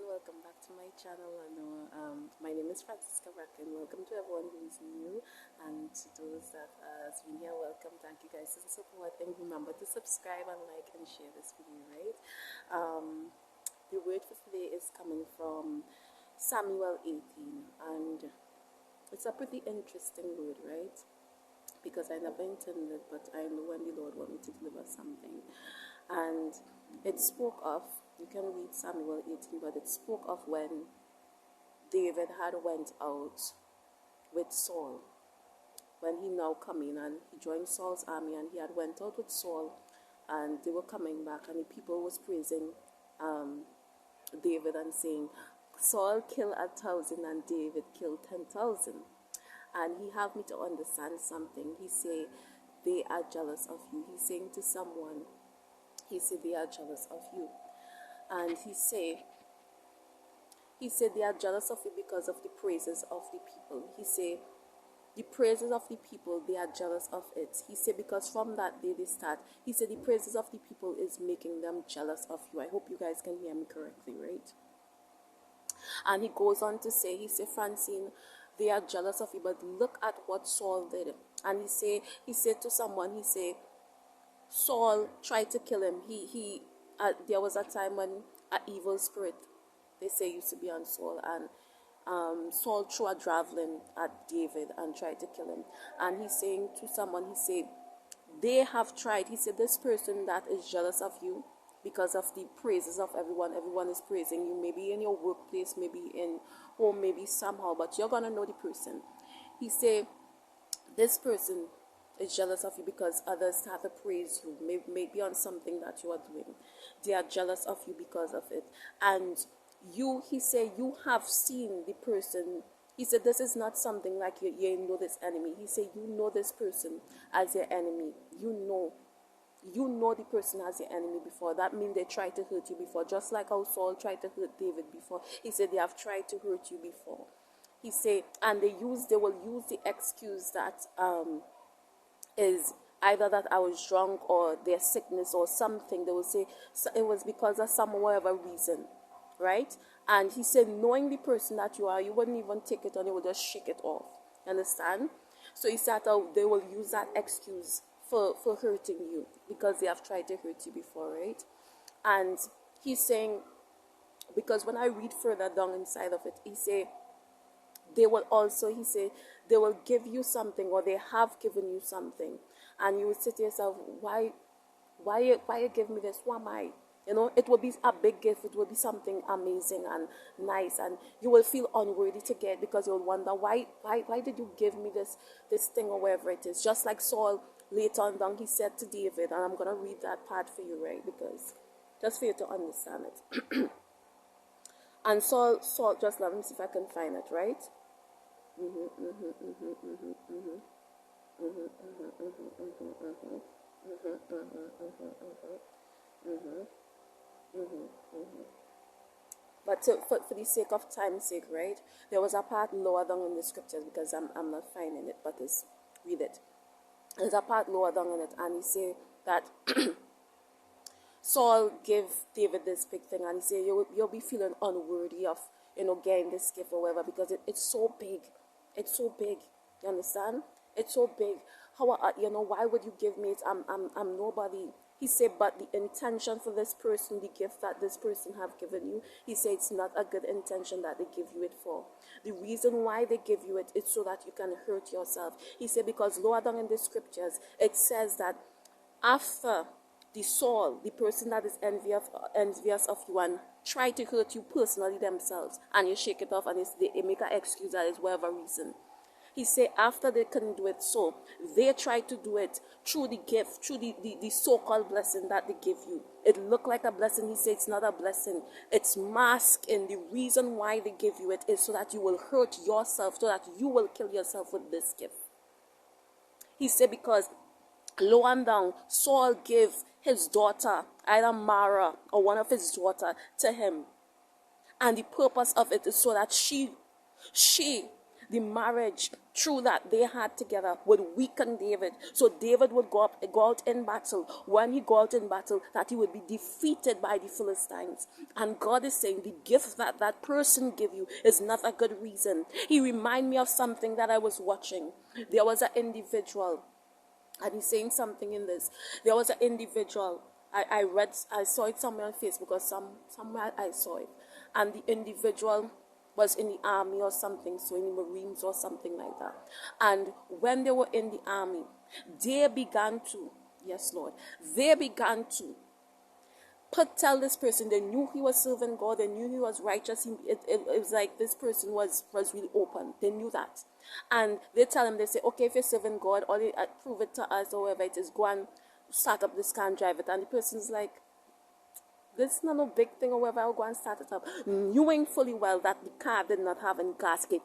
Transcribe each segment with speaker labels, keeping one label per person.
Speaker 1: welcome back to my channel. I know my name is Francisca Bracken. Welcome to everyone who is new, and to those that has been here, welcome. Thank you guys for the support, and remember to subscribe and like and share this video, right? The word for today is coming from Samuel 18, and it's a pretty interesting word, right? Because I never intended, but I know when the Lord wanted me to deliver something. And it spoke of, you can read Samuel 18, but it spoke of when David had went out with Saul, when he now come in and he joined Saul's army, and he had went out with Saul, and they were coming back, and the people was praising David and saying, Saul killed 1,000 and David killed 10,000. And he helped me to understand something. He say, they are jealous of you. He's saying to someone, he said they are jealous of you. And he said they are jealous of you because of the praises of the people. He said the praises of the people, they are jealous of it. He said because from that day they start. He said the praises of the people is making them jealous of you. I hope you guys can hear me correctly, right? And he goes on to say, he said, Francine, they are jealous of you, but look at what Saul did. And he said to someone, he said, Saul tried to kill him. There was a time when an evil spirit, they say, used to be on Saul, and Saul threw a javelin at David and tried to kill him. And he's saying to someone, he said, they have tried. He said, this person that is jealous of you because of the praises of everyone is praising you, maybe in your workplace, maybe in home, maybe somehow, but you're gonna know the person. He said, this person is jealous of you because others have to praise you, maybe on something that you are doing. They are jealous of you because of it. And you, he said, you have seen the person. He said, this is not something like you know this enemy. He said, you know this person as your enemy. You know the person as your enemy before. That means they tried to hurt you before, just like how Saul tried to hurt David before. He said they have tried to hurt you before. He said, and they will use the excuse that is either that I was drunk or their sickness or something. They will say it was because of some whatever reason, right? And he said, knowing the person that you are, you wouldn't even take it on, you would just shake it off. Understand? So he said they will use that excuse for hurting you because they have tried to hurt you before, right? And he's saying, because when I read further down inside of it, he say they will also, he say, they will give you something, or they have given you something, and you will say to yourself, why you give me this? Who am I? You know, it will be a big gift. It will be something amazing and nice, and you will feel unworthy to get, because you'll wonder why did you give me this thing, or whatever it is. Just like Saul later on down, he said to David, and I'm gonna read that part for you, right? Because just for you to understand it. And Saul, just let me see if I can find it, right? But for the sake of time's sake, right? There was a part lower down in the scriptures, because I'm not finding it, but read it. There's a part lower down in it, and he say that Saul gave David this big thing, and he said, you'll be feeling unworthy of, getting this gift or whatever, because it's so big. It's so big. You understand? It's so big. How, why would you give me it? I'm nobody. He said, but the intention for this person, the gift that this person have given you, he said it's not a good intention that they give you it for. The reason why they give you it is so that you can hurt yourself. He said, because lower down in the scriptures, it says that after the Saul, the person that is envious of you and try to hurt you personally themselves, and you shake it off, and they make an excuse that is whatever reason. He said after they couldn't do it, so they try to do it through the gift, through the so-called blessing that they give you. It looked like a blessing. He said it's not a blessing. It's masked, and the reason why they give you it is so that you will hurt yourself, so that you will kill yourself with this gift. He said because low and down, Saul gave his daughter, either Mara or one of his daughter, to him. And the purpose of it is so that she the marriage through that they had together would weaken David. So David would go out in battle. When he go out in battle, that he would be defeated by the Philistines. And God is saying the gift that that person give you is not a good reason. He remind me of something that I was watching. There was an individual, and he's saying something in this. There was an individual. I saw it somewhere on Facebook or somewhere I saw it. And the individual was in the army or something, so in the Marines or something like that. And when they were in the army, they began to, yes Lord, they began to tell this person, they knew he was serving God, they knew he was righteous. It was like this person was really open. They knew that. And they tell him, they say, okay, if you're serving God, or they prove it to us, or whatever it is, go and start up this car and drive it. And the person's like, this is not no big thing, or whatever, I'll go and start it up. Knowing fully well that the car did not have any gasket.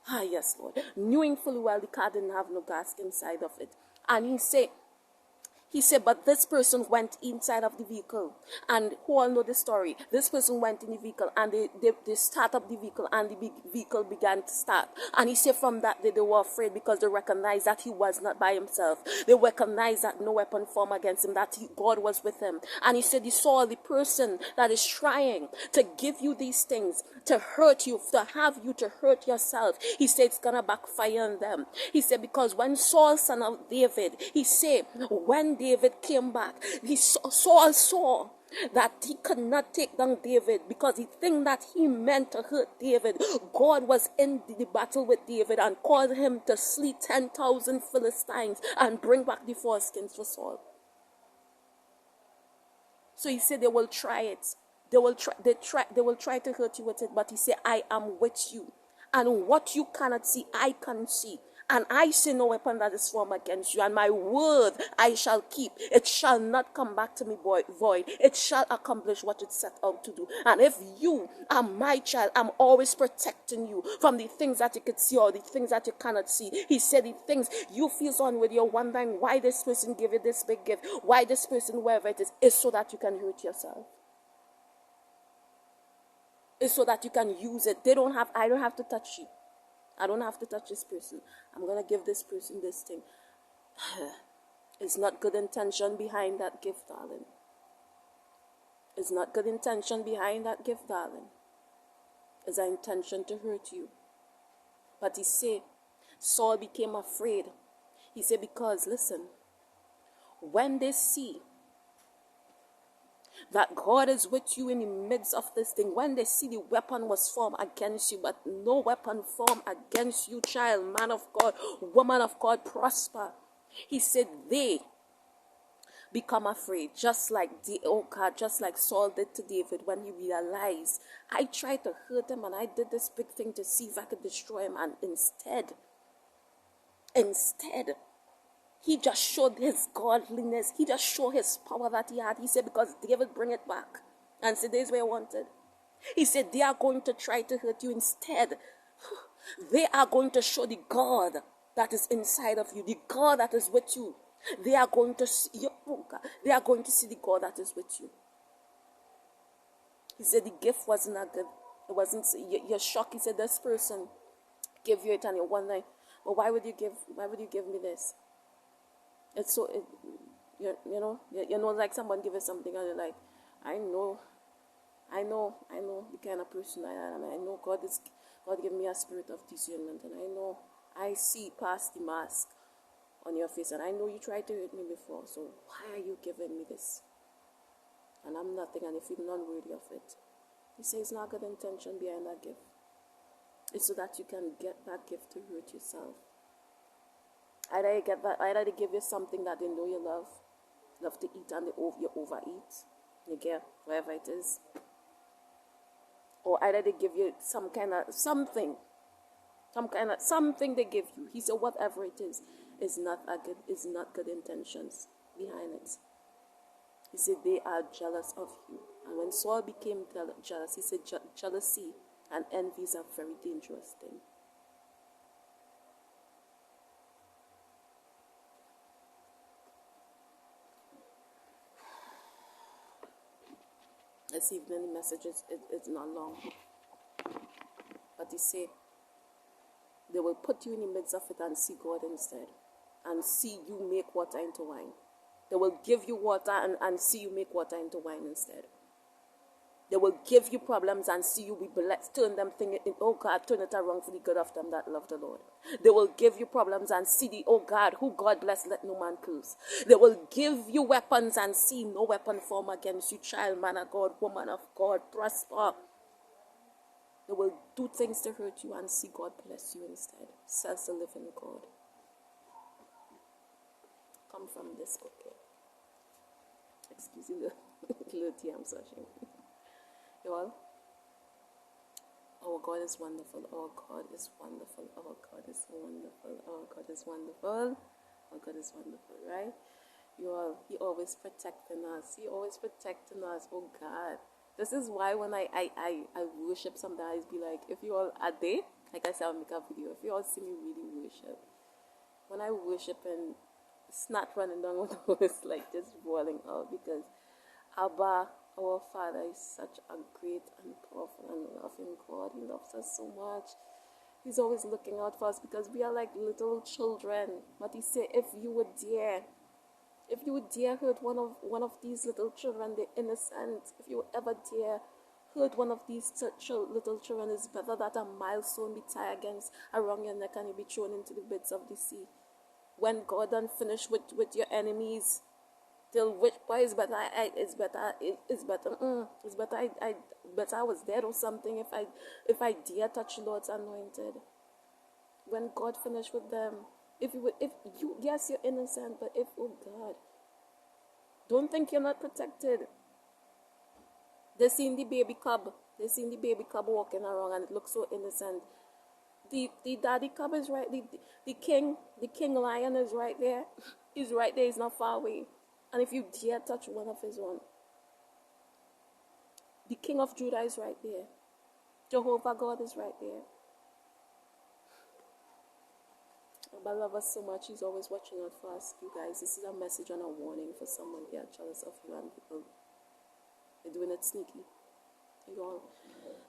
Speaker 1: Ah, yes, Lord. Knowing fully well the car didn't have no gasket inside of it. And he said, but this person went inside of the vehicle. And who all know the story? This person went in the vehicle and they start up the vehicle and the vehicle began to start. And he said from that day they were afraid because they recognized that he was not by himself. They recognized that no weapon formed against him, that God was with him. And he said he saw the person that is trying to give you these things, to hurt you, to have you to hurt yourself. He said it's going to backfire on them. He said because when Saul, son of David, he said when David came back, Saul saw that he could not take down David because the thing that he meant to hurt David, God was in the battle with David and called him to slay 10,000 Philistines and bring back the foreskins for Saul. So he said they will try it. They will try to hurt you with it, but he said, I am with you. And what you cannot see, I can see. And I say no weapon that is formed against you. And my word I shall keep. It shall not come back to me void. It shall accomplish what it set out to do. And if you are my child, I'm always protecting you from the things that you could see or the things that you cannot see. He said the things you feel on with, you're wondering why this person gave you this big gift, why this person, wherever it is so that you can hurt yourself. It's so that you can use it. I don't have to touch you. I don't have to touch this person. I'm going to give this person this thing. It's not good intention behind that gift, darling. It's not good intention behind that gift, darling. It's an intention to hurt you. But he said, Saul became afraid. He said, because, listen, when they see that God is with you in the midst of this thing, when they see the weapon was formed against you, but no weapon formed against you, child, man of God, woman of God, prosper. He said they become afraid, just like Saul did to David when he realized, I tried to hurt him and I did this big thing to see if I could destroy him, and instead, he just showed his godliness. He just showed his power that he had. He said, because David bring it back. And said, this is where I wanted. He said, they are going to try to hurt you. Instead, they are going to show the God that is inside of you, the God that is with you. They are going to see the God that is with you. He said the gift wasn't that good. It wasn't, you're shocked. He said, this person gave you it and you're wondering, well, why would you give me this? It's so, you know, like someone give you something and you're like, I know the kind of person I am. I know God gave me a spirit of discernment, and I know I see past the mask on your face, and I know you tried to hurt me before, so why are you giving me this? And I'm nothing, and you feel unworthy of it. He says it's not good intention behind that gift. It's so that you can get that gift to hurt yourself. Either they give you something that they know you love to eat, and you overeat, you get whatever it is. Or either they give you some kind of something they give you. He said whatever it is not good intentions behind it. He said they are jealous of you. And when Saul became jealous, he said jealousy and envy is a very dangerous thing. This evening the message is not long, But he say, they will put you in the midst of it and see God instead. And see you make water into wine. They will give you water and see you make water into wine instead. They will give you problems and see you be blessed. Turn them thinking, oh God, turn it around for the good of them that love the Lord. They will give you problems and see the, oh God, who God bless, let no man curse. They will give you weapons and see no weapon form against you, child, man of God, woman of God, prosper. They will do things to hurt you and see God bless you instead. Says the living God. Come from this cookie. Excuse me, little tea I'm searching. You all, our God is wonderful. Our God is wonderful. Our God is wonderful. Our God is wonderful. Our God is wonderful, right? You all, He always protecting us. He always protecting us. Oh God. This is why when I worship, sometimes be like, if you all are there, like I said, I'll make a video. If you all see me really worship, when I worship and it's not running down my nose, like just rolling out, because Abba, our Father, is such a great and powerful and loving God. He loves us so much. He's always looking out for us because we are like little children. But He said, if you would dare hurt one of these little children, the innocent, if you ever dare hurt one of these little children, it's better that a milestone be tied against around your neck and you be thrown into the beds of the sea. When God done finish with your enemies, till which point is better I was dead or something if I dare touch Lord's anointed. When God finished with them, if you yes, you're innocent, but if, oh God, don't think you're not protected. They seen the baby cub walking around and it looks so innocent. The daddy cub is right, the king lion is right there. He's right there, he's not far away. And if you dare touch one of his own, the King of Judah is right there. Jehovah God is right there. God loves us so much. He's always watching out for us. You guys, this is a message and a warning for someone they are jealous of you and people. They're doing it sneaky. You all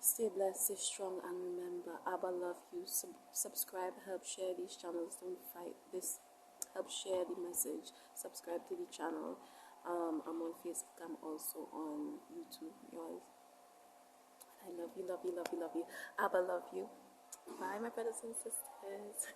Speaker 1: stay blessed, stay strong, and remember, Abba love you. Subscribe, help share these channels. Don't fight this. Help share the message. Subscribe to the channel. I'm on Facebook. I'm also on YouTube. Guys, I love you, love you, love you, love you. Abba love you. Bye, my brothers and sisters.